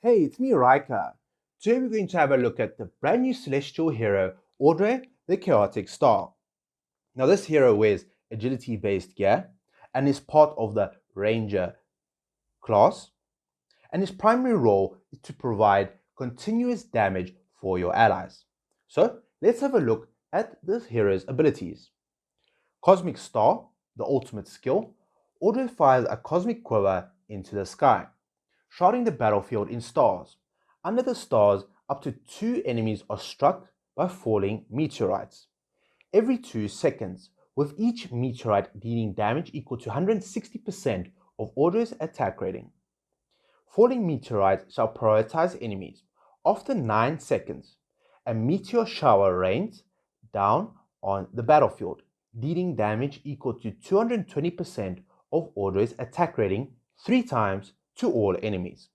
Hey, it's me, Rika. Today we're going to have a look at the brand new celestial hero, Audrae, the Chaotic Star. Now, this hero wears agility-based gear and is part of the Ranger class, and his primary role is to provide continuous damage for your allies. So, let's have a look at this hero's abilities. Cosmic Star, the ultimate skill, Audrae fires a cosmic quiver into the sky, shrouding the battlefield in stars. Under the stars, up to 2 enemies are struck by falling meteorites every 2 seconds, with each meteorite dealing damage equal to 160% of Audrae's attack rating. Falling meteorites shall prioritize enemies. After 9 seconds, a meteor shower rains down on the battlefield, dealing damage equal to 220% of Audrae's attack rating 3 times to all enemies.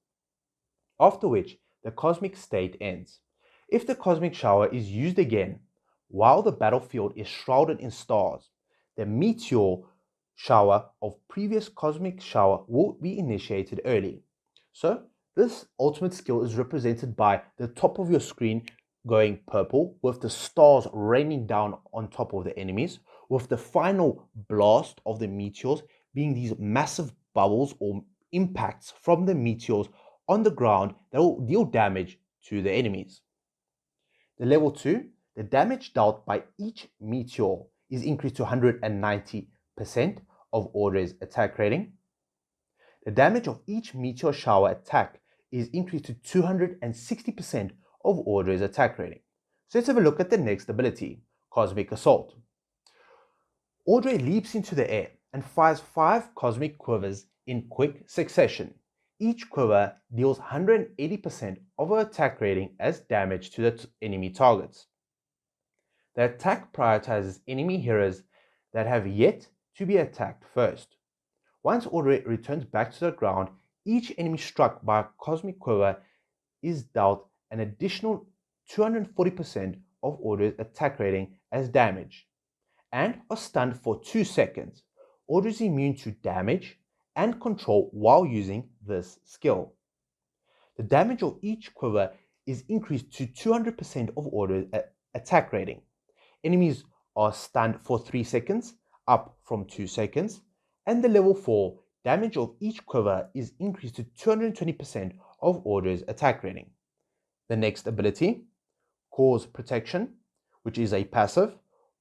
After which, the cosmic state ends. If the cosmic shower is used again while the battlefield is shrouded in stars, the meteor shower of previous cosmic shower will be initiated early. So, this ultimate skill is represented by the top of your screen going purple with the stars raining down on top of the enemies, with the final blast of the meteors being these massive bubbles or impacts from the meteors on the ground that will deal damage to the enemies. The level 2, the damage dealt by each meteor is increased to 190% of Audrae's attack rating. The damage of each meteor shower attack is increased to 260% of Audrae's attack rating. So let's have a look at the next ability, Cosmic Assault. Audrae leaps into the air and fires 5 cosmic quivers in quick succession. Each quiver deals 180% of her attack rating as damage to the enemy targets. The attack prioritizes enemy heroes that have yet to be attacked first. Once Audrae returns back to the ground, each enemy struck by a cosmic quiver is dealt an additional 240% of Audrae's attack rating as damage, and are stunned for 2 seconds. Audrae is immune to damage and control while using this skill. The damage of each quiver is increased to 200% of Audrae's attack rating. Enemies are stunned for 3 seconds, up from 2 seconds, and the level 4 damage of each quiver is increased to 220% of Audrae's attack rating. The next ability, Cause Protection, which is a passive.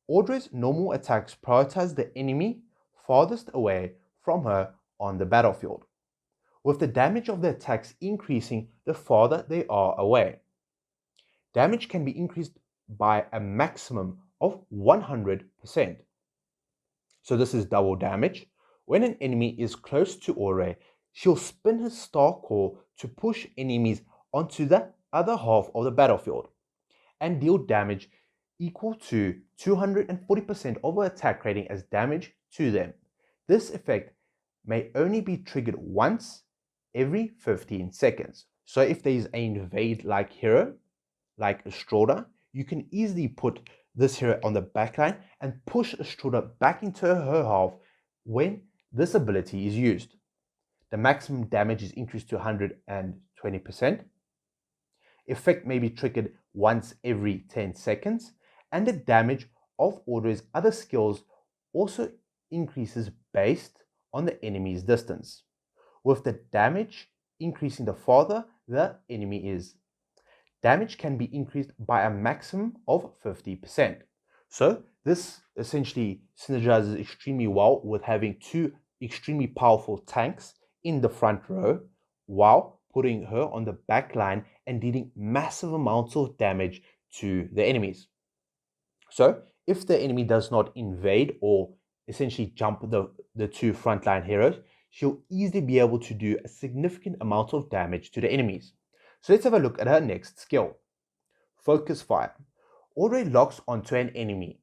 Audrae's normal attacks prioritize the enemy farthest away from her on the battlefield, with the damage of the attacks increasing the farther they are away. Damage can be increased by a maximum of 100%. So this is double damage. When an enemy is close to Audrae, she'll spin her star core to push enemies onto the other half of the battlefield and deal damage equal to 240% of her attack rating as damage to them. This effect may only be triggered once every 15 seconds. So if there is an invade-like hero, like Audrae, you can easily put this hero on the backline and push Audrae back into her half when this ability is used. The maximum damage is increased to 120%. Effect may be triggered once every 10 seconds, and the damage of Audrae's other skills also increases based on the enemy's distance, with the damage increasing the farther the enemy is. Damage can be increased by a maximum of 50%. So this essentially synergizes extremely well with having 2 extremely powerful tanks in the front row while putting her on the back line and dealing massive amounts of damage to the enemies. So if the enemy does not invade or essentially jump the 2 frontline heroes, she'll easily be able to do a significant amount of damage to the enemies. So let's have a look at her next skill. Focus Fire. Audrae locks onto an enemy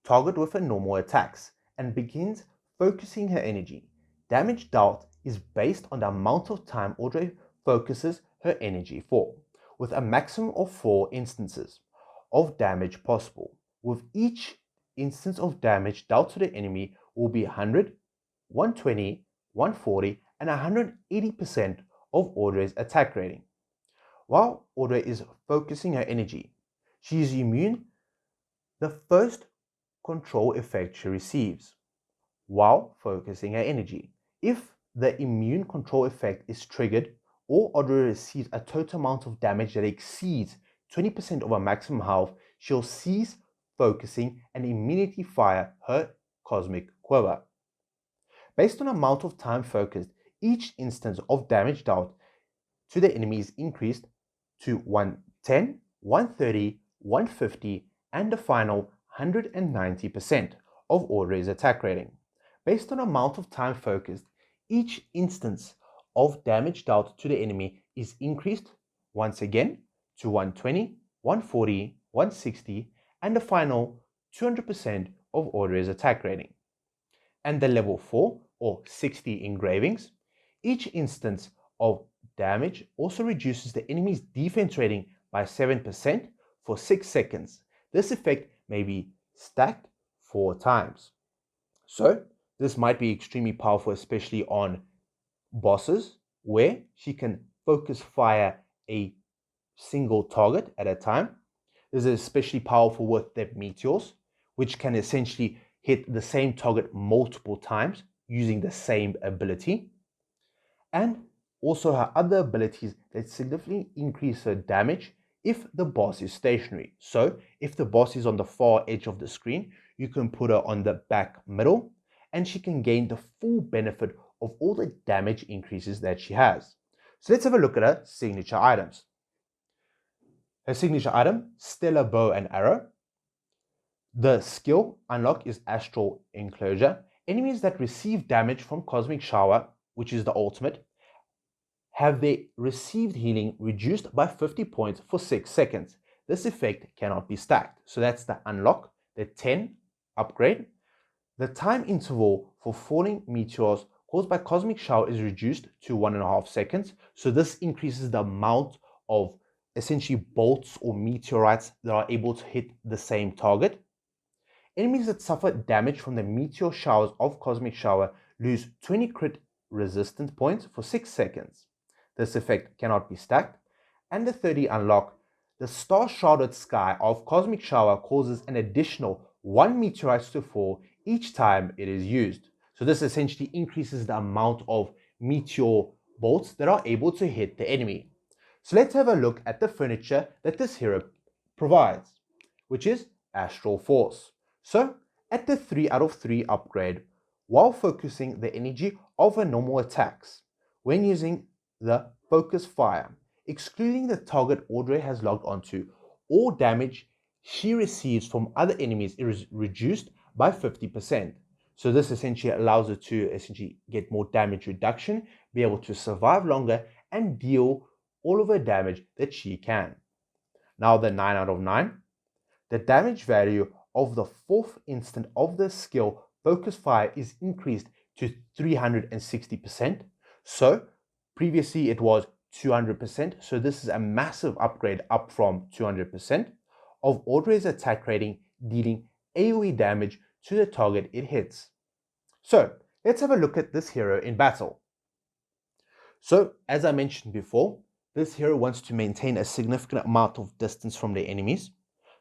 target with her normal attacks and begins focusing her energy. Damage dealt is based on the amount of time Audrae focuses her energy for, with a maximum of 4 instances of damage possible. With each instance of damage dealt to the enemy will be 100, 120, 140, and 180% of Audrae's attack rating. While Audrae is focusing her energy, she is immune the first control effect she receives while focusing her energy. If the immune control effect is triggered or Audrae receives a total amount of damage that exceeds 20% of her maximum health, she'll cease focusing and immediately fire her cosmic quiver. Based on amount of time focused, each instance of damage dealt to the enemy is increased to 110, 130, 150, and the final 190% of Audrae's attack rating. Based on amount of time focused, each instance of damage dealt to the enemy is increased once again to 120, 140, 160, and the final 200% of Audrae's attack rating. And the level 4 or 60 engravings, each instance of damage also reduces the enemy's defense rating by 7% for 6 seconds. This effect may be stacked 4 times. So this might be extremely powerful, especially on bosses where she can focus fire a single target at a time. This is especially powerful with the meteors, which can essentially hit the same target multiple times using the same ability. And also her other abilities that significantly increase her damage if the boss is stationary. So if the boss is on the far edge of the screen, you can put her on the back middle and she can gain the full benefit of all the damage increases that she has. So let's have a look at her signature items. Her signature item, Stellar Bow and Arrow. The skill unlock is Astral Enclosure. Enemies that receive damage from Cosmic Shower, which is the ultimate, have their received healing reduced by 50 points for 6 seconds. This effect cannot be stacked. So that's the unlock, the 10 upgrade. The time interval for falling meteors caused by Cosmic Shower is reduced to 1.5 seconds. So this increases the amount of essentially bolts or meteorites that are able to hit the same target. Enemies that suffer damage from the meteor showers of Cosmic Shower lose 20 crit resistance points for 6 seconds. This effect cannot be stacked. And the 30 unlock, the star-shrouded sky of Cosmic Shower causes an additional 1 meteorite to fall each time it is used. So this essentially increases the amount of meteor bolts that are able to hit the enemy. So let's have a look at the furniture that this hero provides, which is Astral Force. So at the 3 out of 3 upgrade, while focusing the energy of her normal attacks, when using the Focus Fire, excluding the target Audrae has logged onto, all damage she receives from other enemies is reduced by 50%. So this essentially allows her to get more damage reduction, be able to survive longer, and deal all of her damage that she can. Now the 9 out of 9, the damage value of the 4th instant of the skill Focus Fire is increased to 360%. So previously it was 200%. So this is a massive upgrade up from 200% of Audrae's attack rating, dealing AoE damage to the target it hits. So let's have a look at this hero in battle. So as I mentioned before, this hero wants to maintain a significant amount of distance from their enemies.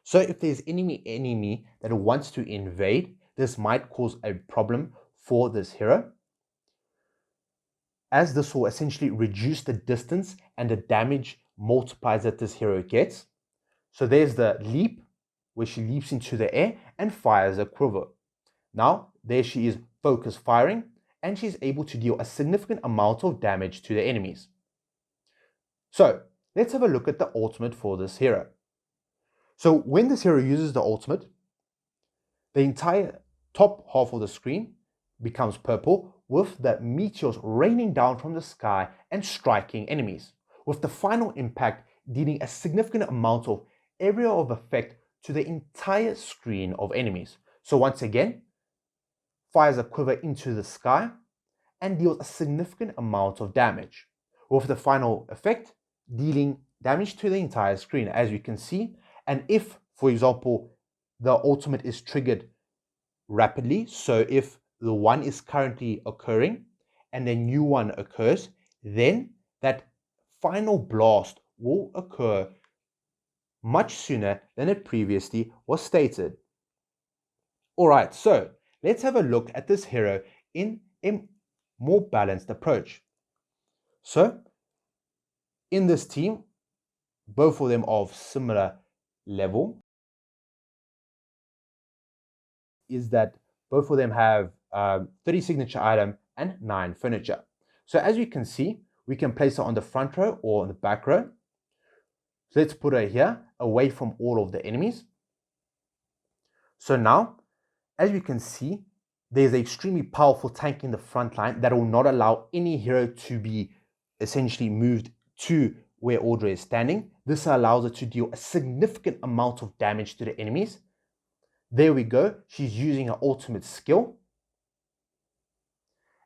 So if there's enemy that wants to invade, this might cause a problem for this hero, as this will essentially reduce the distance and the damage multipliers that this hero gets. So there's the leap, where she leaps into the air and fires a quiver. Now there she is focus firing, and she's able to deal a significant amount of damage to the enemies. So let's have a look at the ultimate for this hero. So when this hero uses the ultimate, the entire top half of the screen becomes purple, with the meteors raining down from the sky and striking enemies, with the final impact dealing a significant amount of area of effect to the entire screen of enemies. So once again, fires a quiver into the sky and deals a significant amount of damage, with the final effect dealing damage to the entire screen, as you can see. And if, for example, the ultimate is triggered rapidly, so if the one is currently occurring and a new one occurs, then that final blast will occur much sooner than it previously was stated. Alright, so let's have a look at this hero in a more balanced approach. So, in this team, both of them are of similar level, is that both of them have 30 signature item and 9 furniture. So as you can see, we can place her on the front row or on the back row. So let's put her here, away from all of the enemies. So now, as you can see, there's an extremely powerful tank in the front line that will not allow any hero to be essentially moved to where Audrae is standing. This allows her to deal a significant amount of damage to the enemies. There we go. She's using her ultimate skill.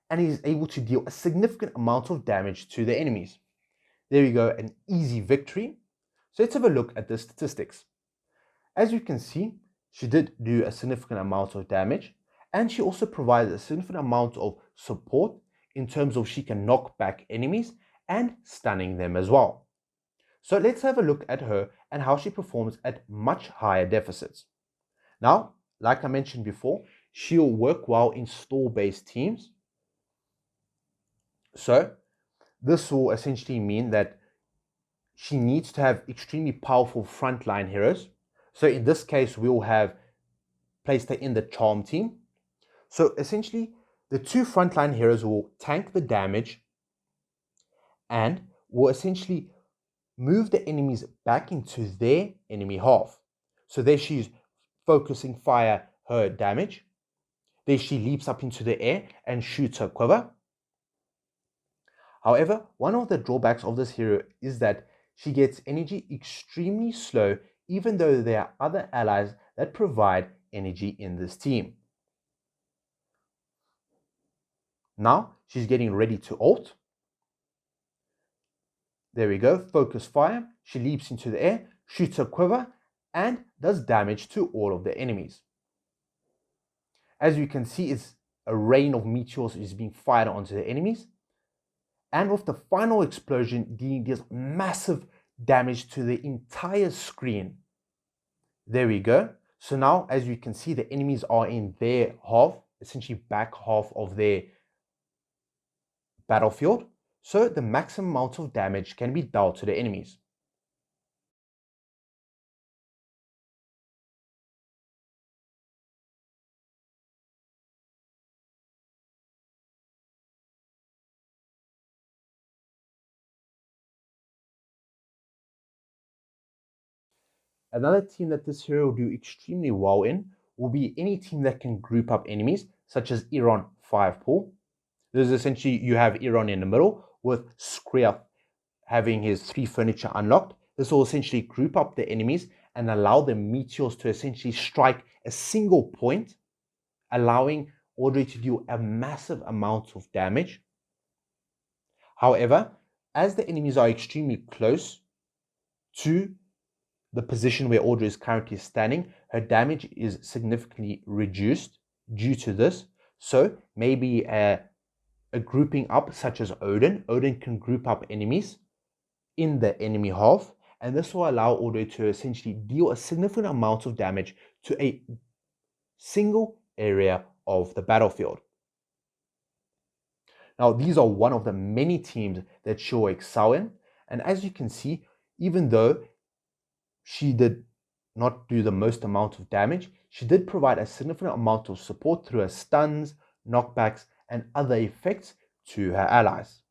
And is able to deal a significant amount of damage to the enemies. There we go, an easy victory. So let's have a look at the statistics. As you can see, she did do a significant amount of damage, and she also provides a significant amount of support in terms of she can knock back enemies and stunning them as well. So let's have a look at her and how she performs at much higher deficits. Now, like I mentioned before, she'll work well in store-based teams. So this will essentially mean that she needs to have extremely powerful frontline heroes. So in this case, we'll have placed her in the charm team. So essentially, the two frontline heroes will tank the damage and will essentially move the enemies back into their enemy half. So there she's focusing fire her damage. There she leaps up into the air and shoots her quiver. However, one of the drawbacks of this hero is that she gets energy extremely slow, even though there are other allies that provide energy in this team. Now she's getting ready to ult. There we go, focus fire. She leaps into the air, shoots her quiver, and does damage to all of the enemies. As you can see, it's a rain of meteors is being fired onto the enemies. And with the final explosion, deals massive damage to the entire screen. There we go. So now, as you can see, the enemies are in their half, essentially back half of their battlefield. So the maximum amount of damage can be dealt to the enemies. Another team that this hero will do extremely well in will be any team that can group up enemies, such as Iran 5 pool. This is essentially, you have Iran in the middle with Skriaf having his 3 furniture unlocked. This will essentially group up the enemies and allow the meteors to essentially strike a single point, allowing Audrae to deal a massive amount of damage. However, as the enemies are extremely close to the position where Audrae is currently standing, her damage is significantly reduced due to this. So maybe a grouping up such as Odin. Odin can group up enemies in the enemy half, and this will allow Audrae to essentially deal a significant amount of damage to a single area of the battlefield. Now, these are one of the many teams that she'll excel in, and as you can see, even though she did not do the most amount of damage, she did provide a significant amount of support through her stuns, knockbacks, and other effects to her allies.